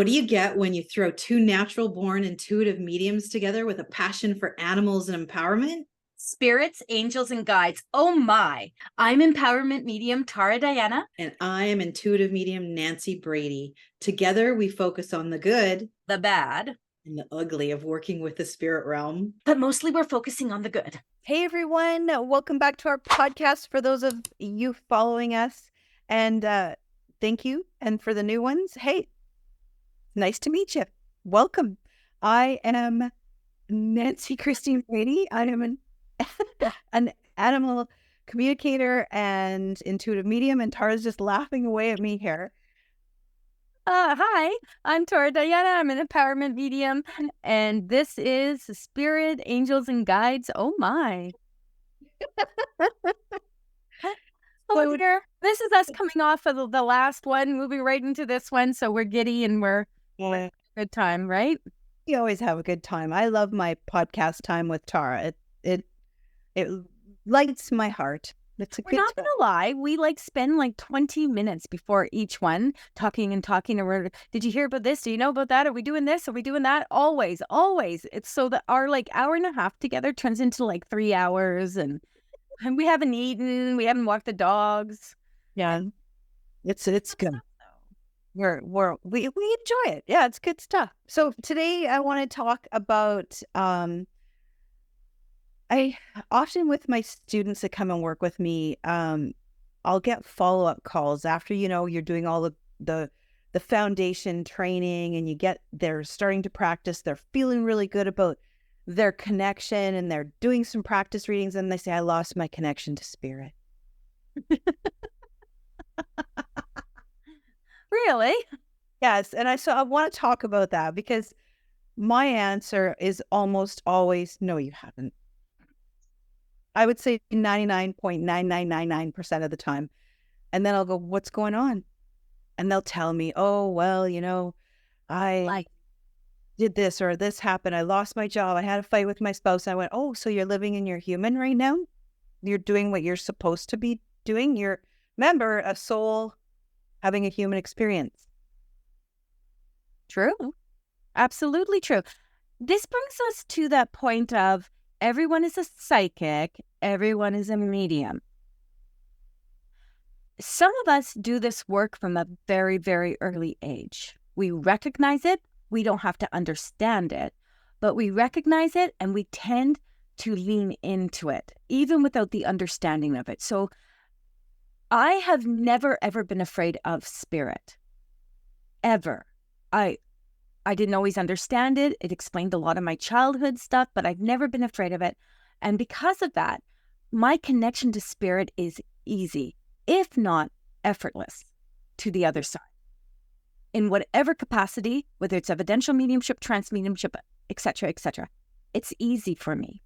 What do you get when you throw two natural born intuitive mediums together with a passion for animals and empowerment? Spirits, angels, and guides. Oh my. I'm empowerment medium Tara Diana. And I am intuitive medium Nancy Brady. Together, we focus on the good, The bad, and the ugly of working with the spirit realm. but mostly we're focusing on the good. Hey everyone, welcome back to our podcast for those of you following us. And thank you. And for the new ones, hey, nice to meet you. Welcome. I am Nancy Christine Brady. I am an animal communicator and intuitive medium, and Tara's just laughing away at me here. Hi, I'm Tara Diana. I'm an empowerment medium, and this is Spirit, Angels, and Guides. Oh my. Oh dear. This is us coming off of the last one, moving right into this one. So we're giddy and we're having a good time, right? You always have a good time. I love my podcast time with Tara. It lights my heart. It's a We're good not time. gonna lie, we spend 20 minutes before each one talking and talking. And we're, did you hear about this? Do you know about that? Are we doing this? Are we doing that? Always. It's so that our hour and a half together turns into 3 hours, and we haven't eaten, we haven't walked the dogs. Yeah, it's good. We enjoy it. Yeah, it's good stuff. So today I want to talk about I often with my students that come and work with me, I'll get follow-up calls after you're doing all the foundation training, and they're starting to practice, they're feeling really good about their connection, and they're doing some practice readings, and they say, I lost my connection to spirit. Really? Yes. And I want to talk about that because my answer is almost always, no, you haven't. I would say 99.9999% of the time. And then I'll go, what's going on? And they'll tell me, oh, well, I did this or this happened. I lost my job. I had a fight with my spouse. I went, oh, so you're living in your human right now? You're doing what you're supposed to be doing? You're, remember, a soul having a human experience. True. Absolutely true. This brings us to that point of everyone is a psychic, everyone is a medium. Some of us do this work from a very, very early age. We recognize it. We don't have to understand it, but we recognize it and we tend to lean into it, even without the understanding of it. So I have never, ever been afraid of spirit. Ever. I didn't always understand it. It explained a lot of my childhood stuff, but I've never been afraid of it. And because of that, my connection to spirit is easy, if not effortless, to the other side. In whatever capacity, whether it's evidential mediumship, trance mediumship, etc., etc., it's easy for me.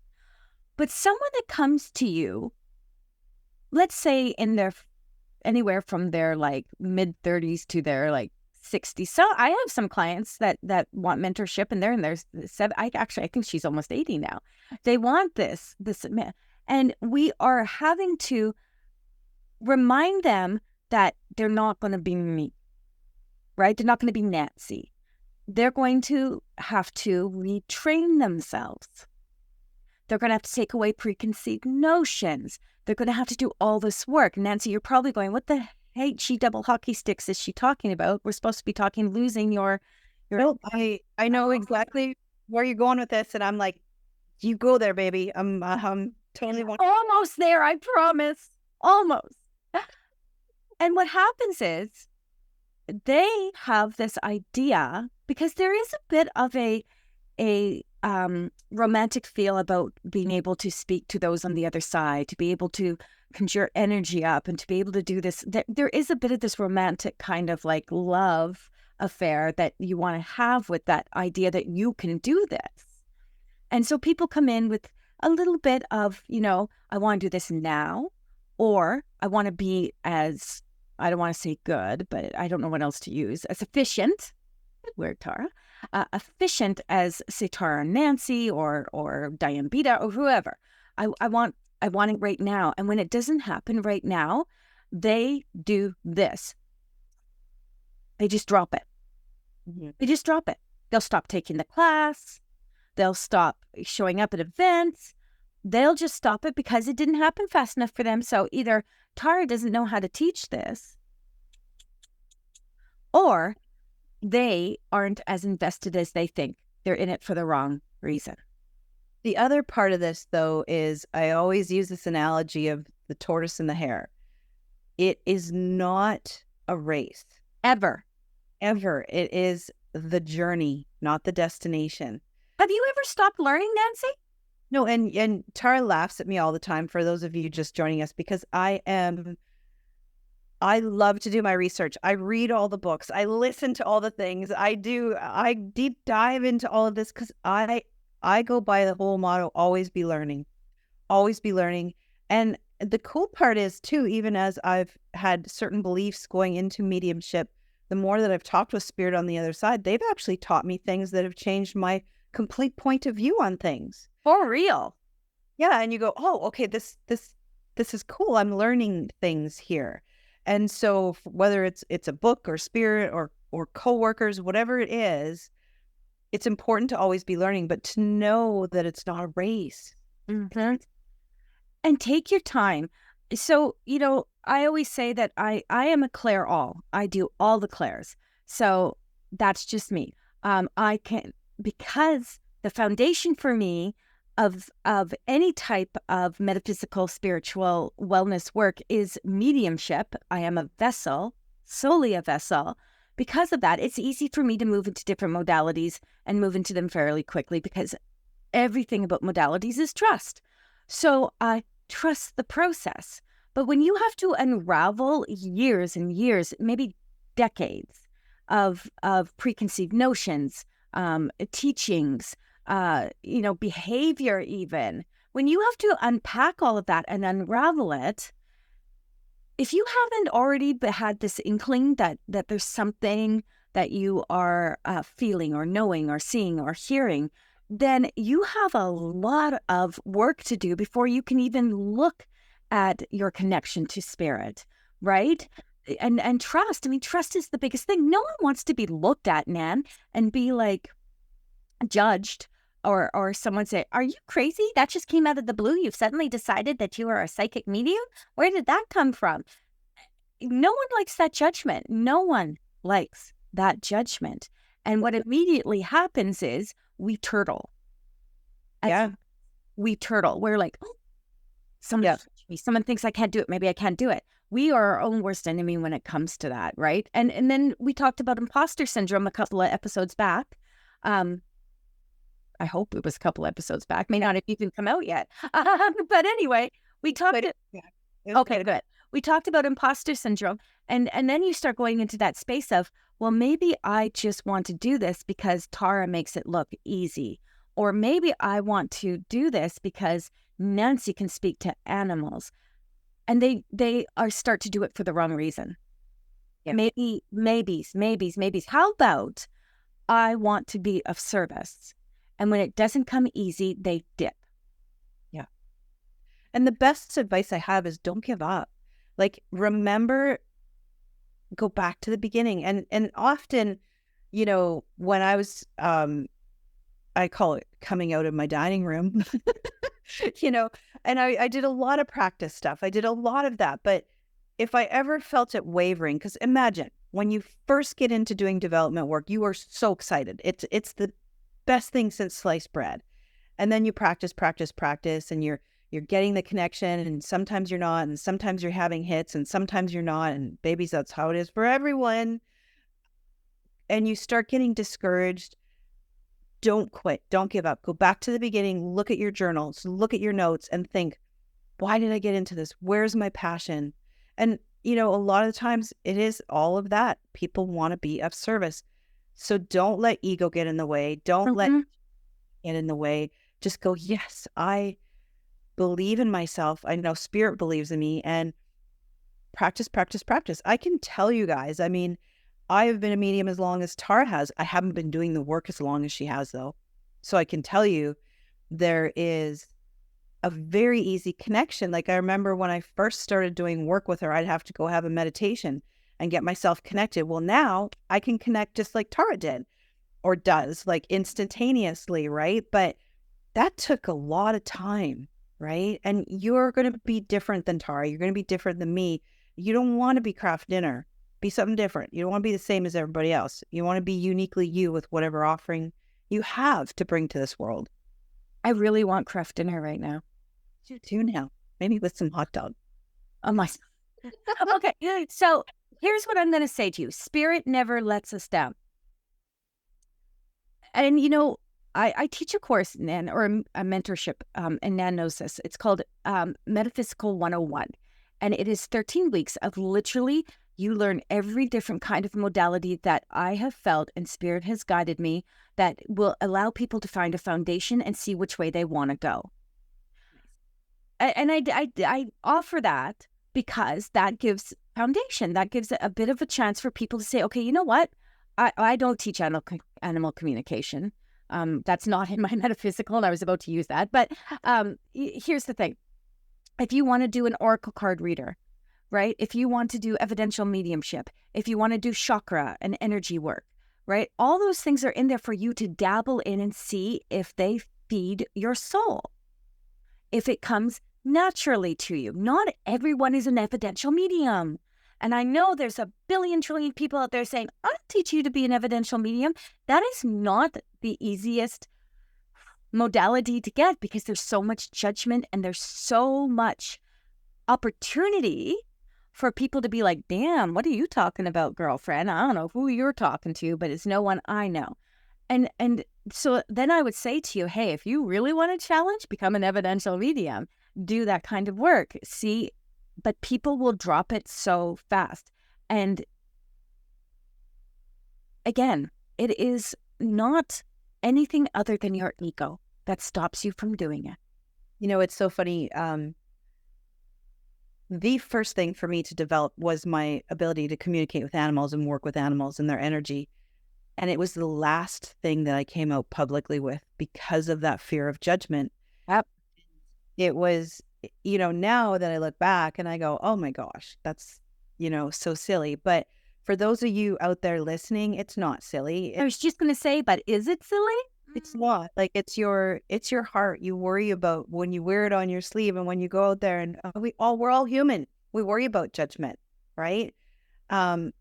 But someone that comes to you, let's say in their anywhere from their mid-30s to their 60. So I have some clients that want mentorship, and they're in their I think she's almost 80 now. They want this, and we are having to remind them that they're not going to be me, right? They're not going to be Nancy. They're going to have to retrain themselves. They're going to have to take away preconceived notions. They're going to have to do all this work. Nancy, you're probably going, what the HE double hockey sticks is she talking about? We're supposed to be talking losing your. No, I know exactly where you're going with this, and I'm like, you go there, baby. I'm totally almost there. I promise, almost. And what happens is they have this idea, because there is a bit of a romantic feel about being able to speak to those on the other side, to be able to conjure energy up, and to be able to do this. There is a bit of this romantic kind of love affair that you want to have with that idea that you can do this. And so people come in with a little bit of, I want to do this now, or I want to be as, I don't want to say good, but I don't know what else to use, as efficient, word Tara, efficient as, say, Tara and Nancy or Diane Beta or whoever. I want it right now. And when it doesn't happen right now, they do this. They just drop it. They just drop it. They'll stop taking the class. They'll stop showing up at events. They'll just stop it because it didn't happen fast enough for them. So either Tara doesn't know how to teach this, or they aren't as invested as they think. They're in it for the wrong reason. The other part of this, though, is I always use this analogy of the tortoise and the hare. It is not a race. Ever. It is the journey, not the destination. Have you ever stopped learning, Nancy? No, and Tara laughs at me all the time, for those of you just joining us, because I love to do my research. I read all the books. I listen to all the things. I deep dive into all of this because I go by the whole motto, always be learning. Always be learning. And the cool part is too, even as I've had certain beliefs going into mediumship, the more that I've talked with spirit on the other side, they've actually taught me things that have changed my complete point of view on things. For real. Yeah. And you go, oh, okay, this is cool. I'm learning things here. And so whether it's a book or spirit or coworkers, whatever it is, it's important to always be learning, but to know that it's not a race. Mm-hmm. And take your time. So, I always say that I am a clair all. I do all the clairs. So that's just me. I can, because the foundation for me of any type of metaphysical, spiritual wellness work is mediumship. I am a vessel, solely a vessel. Because of that, it's easy for me to move into different modalities and move into them fairly quickly because everything about modalities is trust. So I trust the process. But when you have to unravel years and years, maybe decades of preconceived notions, teachings, behavior even, when you have to unpack all of that and unravel it, if you haven't already had this inkling that there's something that you are feeling or knowing or seeing or hearing, then you have a lot of work to do before you can even look at your connection to spirit, right? And trust. I mean, trust is the biggest thing. No one wants to be looked at, Nan, and be like judged or someone say, are you crazy? That just came out of the blue. You've suddenly decided that you are a psychic medium? Where did that come from? No one likes that judgment. No one likes that judgment. And what immediately happens is we turtle. Yeah. We turtle. We're like, oh, someone thinks I can't do it. Maybe I can't do it. We are our own worst enemy when it comes to that, right? And then we talked about imposter syndrome a couple of episodes back. I hope it was a couple episodes back. May not have even come out yet. But anyway, we talked. Okay, good. We talked about imposter syndrome, and then you start going into that space of, well, maybe I just want to do this because Tara makes it look easy, or maybe I want to do this because Nancy can speak to animals, and they start to do it for the wrong reason. Yeah. Maybes. How about I want to be of service? And when it doesn't come easy, they dip. Yeah. And the best advice I have is don't give up. Like, remember, go back to the beginning. And often, when I was, I call it coming out of my dining room, and I did a lot of practice stuff. I did a lot of that. But if I ever felt it wavering, because imagine when you first get into doing development work, you are so excited. It's the best thing since sliced bread. And then you practice, and you're getting the connection, and sometimes you're not, and sometimes you're having hits, and sometimes you're not, and babies, that's how it is for everyone. And you start getting discouraged. Don't quit. Don't give up. Go back to the beginning. Look at your journals, look at your notes, and think, why did I get into this? Where's my passion? And, a lot of the times it is all of that. People want to be of service. So don't let ego get in the way. Don't let get in the way. Just go, yes, I believe in myself. I know spirit believes in me, and practice. I can tell you guys, I mean, I have been a medium as long as Tara has. I haven't been doing the work as long as she has, though. So I can tell you there is a very easy connection. Like, I remember when I first started doing work with her, I'd have to go have a meditation. and get myself connected. Well, now I can connect just like Tara did or does, like instantaneously, right? But that took a lot of time, right? And you're going to be different than Tara. You're going to be different than me. You don't want to be craft dinner. Be something different. You don't want to be the same as everybody else. You want to be uniquely you with whatever offering you have to bring to this world. I really want craft dinner right now. You do now. Maybe with some hot dog. Oh my. Okay, so here's what I'm going to say to you. Spirit never lets us down. And, you know, I teach a course, Nan, or a mentorship, and Nan knows this. It's called Metaphysical 101. And it is 13 weeks of literally, you learn every different kind of modality that I have felt and Spirit has guided me that will allow people to find a foundation and see which way they want to go. And I offer that because that gives foundation. That gives a bit of a chance for people to say, okay, you know what? I don't teach animal communication. That's not in my metaphysical, and I was about to use that. But here's the thing. If you want to do an oracle card reader, right? If you want to do evidential mediumship, if you want to do chakra and energy work, right? All those things are in there for you to dabble in and see if they feed your soul. If it comes naturally to you. Not everyone is an evidential medium. And I know there's a billion trillion people out there saying, I'll teach you to be an evidential medium. That is not the easiest modality to get because there's so much judgment and there's so much opportunity for people to be like, damn, what are you talking about, girlfriend? I don't know who you're talking to, but it's no one I know. And so then I would say to you, hey, if you really want a challenge, become an evidential medium, do that kind of work. See, but people will drop it so fast. And again, it is not anything other than your ego that stops you from doing it. You know, it's so funny. The first thing for me to develop was my ability to communicate with animals and work with animals and their energy. And it was the last thing that I came out publicly with because of that fear of judgment. Yep. It was, you know, now that I look back and I go, oh my gosh, that's, you know, so silly. But for those of you out there listening, it's not silly. I was just going to say, but is it silly? It's not. Like, it's your heart. You worry about when you wear it on your sleeve and when you go out there, and we're all human. We worry about judgment, right? And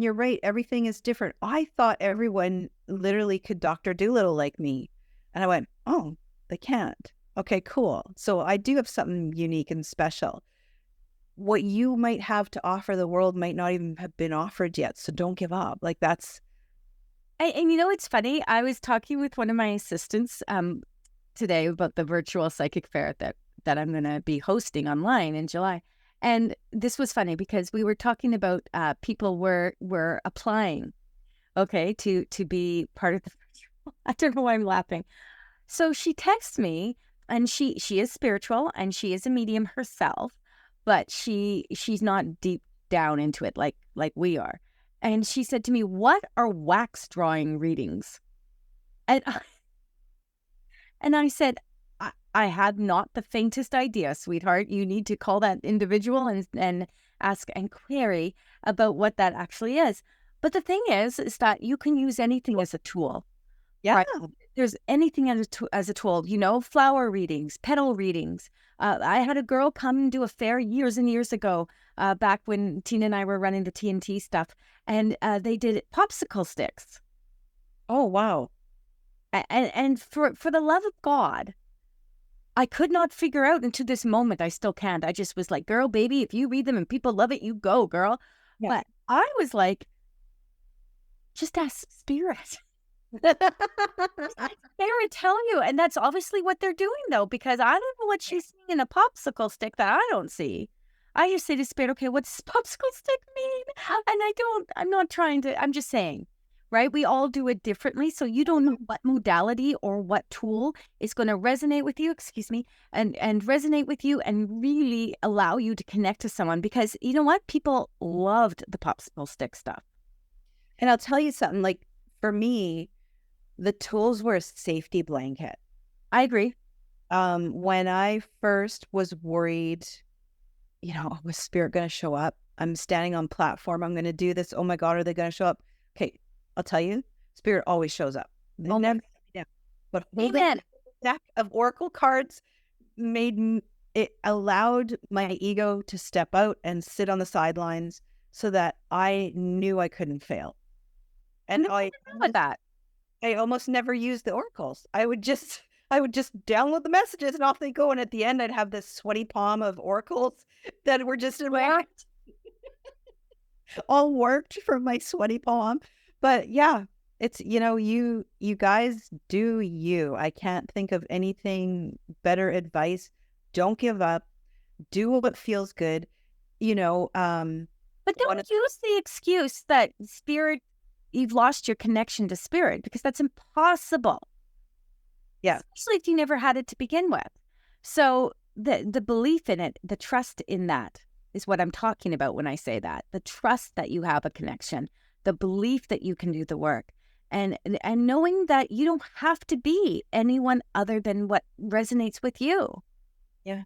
you're right. Everything is different. I thought everyone literally could Dr. Dolittle like me. And I went, oh, they can't. Okay, cool. So I do have something unique and special. What you might have to offer the world might not even have been offered yet. So don't give up. Like, that's... And you know, it's funny. I was talking with one of my assistants today about the virtual psychic fair that I'm going to be hosting online in July. And this was funny because we were talking about people were applying, okay, to be part of the virtual. I don't know why I'm laughing. So she texts me, and she is spiritual and she is a medium herself, but she's not deep down into it like we are. And she said to me, what are wax drawing readings? And I said, I had not the faintest idea, sweetheart. You need to call that individual and ask and query about what that actually is. But the thing is that you can use anything as a tool. Yeah. Right? There's anything as a tool, you know, flower readings, petal readings. I had a girl come and do a fair years and years ago, back when Tina and I were running the TNT stuff, and they did popsicle sticks. Oh, wow. And for the love of God, I could not figure out, and to this moment, I still can't. I just was like, girl, baby, if you read them and people love it, you go, girl. Yeah. But I was like, just ask spirit. Spirit tell you. And that's obviously what they're doing, though, because I don't know what she's seeing in a popsicle stick that I don't see. I just say to spirit, okay, what does popsicle stick mean? And I'm not trying to, I'm just saying, right? We all do it differently. So you don't know what modality or what tool is going to resonate with you, and resonate with you and really allow you to connect to someone, because you know what? People loved the popsicle stick stuff. And I'll tell you something, like, for me, the tools were a safety blanket. I agree. When I first was worried, you know, was spirit going to show up? I'm standing on platform. I'm going to do this. Oh my God, are they going to show up? Okay, I'll tell you, spirit always shows up. They never let me down. But holding a deck of oracle cards it allowed my ego to step out and sit on the sidelines so that I knew I couldn't fail. And I almost never used the oracles. I would just download the messages and off they go. And at the end, I'd have this sweaty palm of oracles that were just all worked from my sweaty palm. But yeah, it's, you guys do you. I can't think of anything better advice. Don't give up. Do what feels good. But don't use the excuse that spirit, you've lost your connection to spirit, because that's impossible. Yeah. Especially if you never had it to begin with. So the belief in it, the trust in that is what I'm talking about when I say that. The trust that you have a connection, the belief that you can do the work, and knowing that you don't have to be anyone other than what resonates with you. Yeah.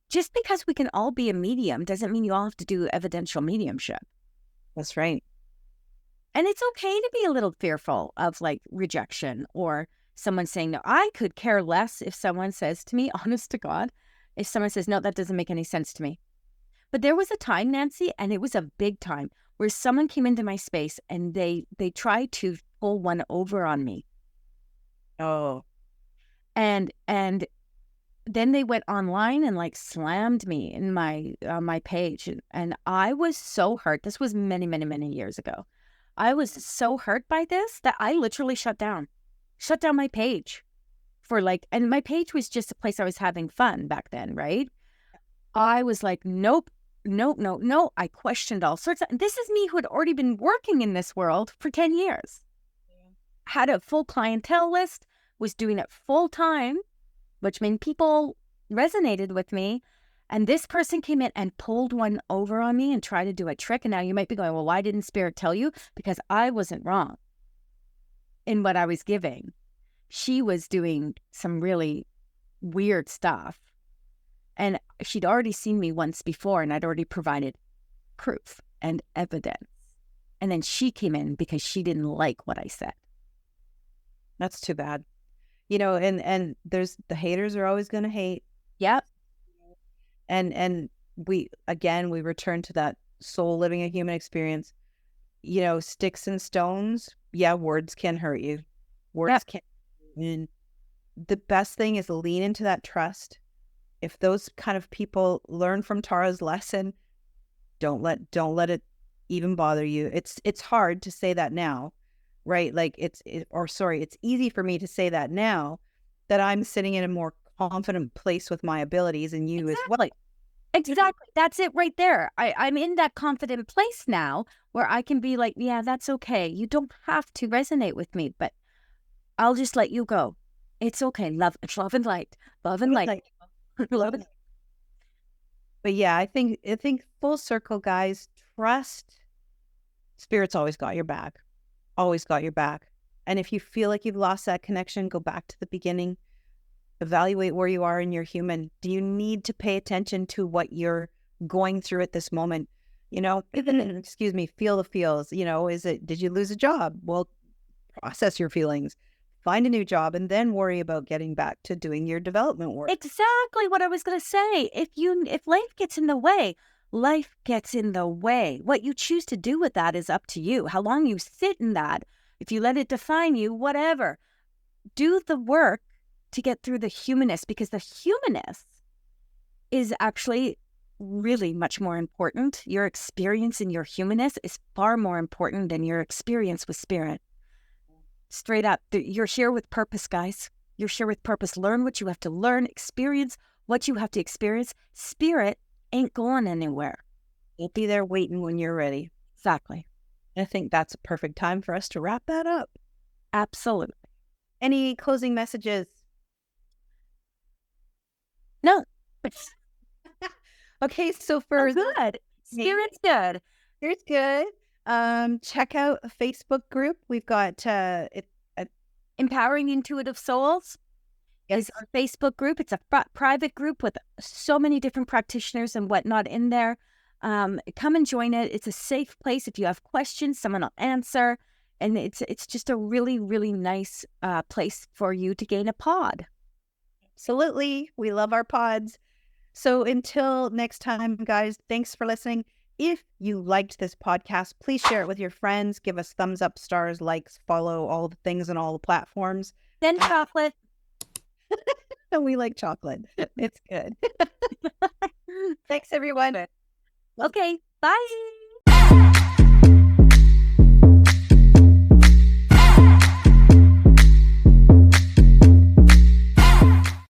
Just because we can all be a medium doesn't mean you all have to do evidential mediumship. That's right. And it's okay to be a little fearful of like rejection or someone saying no. I could care less if someone says to me, honest to God, if someone says, no, that doesn't make any sense to me. But there was a time, Nancy, and it was a big time, where someone came into my space and they tried to pull one over on me. Oh. And then they went online and like slammed me in my page. And I was so hurt. This was many, many, many years ago. I was so hurt by this that I literally shut down my page and my page was just a place I was having fun back then, right? I was like, nope. I questioned all sorts of, this is me who had already been working in this world for 10 years. Had a full clientele list, was doing it full time, which meant people resonated with me. And this person came in and pulled one over on me and tried to do a trick. And now you might be going, well, why didn't Spirit tell you? Because I wasn't wrong in what I was giving. She was doing some really weird stuff. And she'd already seen me once before, and I'd already provided proof and evidence. And then she came in because she didn't like what I said. That's too bad. And there's the haters are always going to hate. Yep. And we return to that soul living a human experience. Sticks and stones. Yeah, words can hurt you. Words can. And the best thing is lean into that trust. If those kind of people learn from Tara's lesson, don't let it even bother you. It's hard to say that now, right? Like it's easy for me to say that now that I'm sitting in a more confident place with my abilities and you as well. Exactly. That's it right there. I'm in that confident place now where I can be like, yeah, that's okay. You don't have to resonate with me, but I'll just let you go. It's okay. Love and light. Love and light. Love it. But yeah, I think full circle, guys, trust. Spirit's always got your back. Always got your back. And if you feel like you've lost that connection, go back to the beginning. Evaluate where you are in your human. Do you need to pay attention to what you're going through at this moment? Excuse me, feel the feels. Did you lose a job? Well, process your feelings. Find a new job and then worry about getting back to doing your development work. Exactly what I was going to say. If life gets in the way, life gets in the way. What you choose to do with that is up to you. How long you sit in that, if you let it define you, whatever. Do the work to get through the humanness, because the humanness is actually really much more important. Your experience in your humanness is far more important than your experience with spirit. Straight up, you're here with purpose, guys. You're here with purpose. Learn what you have to learn, experience what you have to experience. Spirit ain't going anywhere. It'll be there waiting when you're ready. Exactly. I think that's a perfect time for us to wrap that up. Absolutely. Any closing messages? No. Okay, so for good. Spirit's good. Spirit's good. Check out a Facebook group. We've got Empowering Intuitive Souls is our Facebook group. It's a private group with so many different practitioners and whatnot in there. Come and join it. It's a safe place. If you have questions, someone will answer. And it's just a really, really nice place for you to gain a pod. Absolutely. We love our pods. So until next time, guys, thanks for listening. If you liked this podcast, please share it with your friends. Give us thumbs up, stars, likes, follow, all the things on all the platforms. Then chocolate. And we like chocolate. It's good. Thanks, everyone. Okay, bye.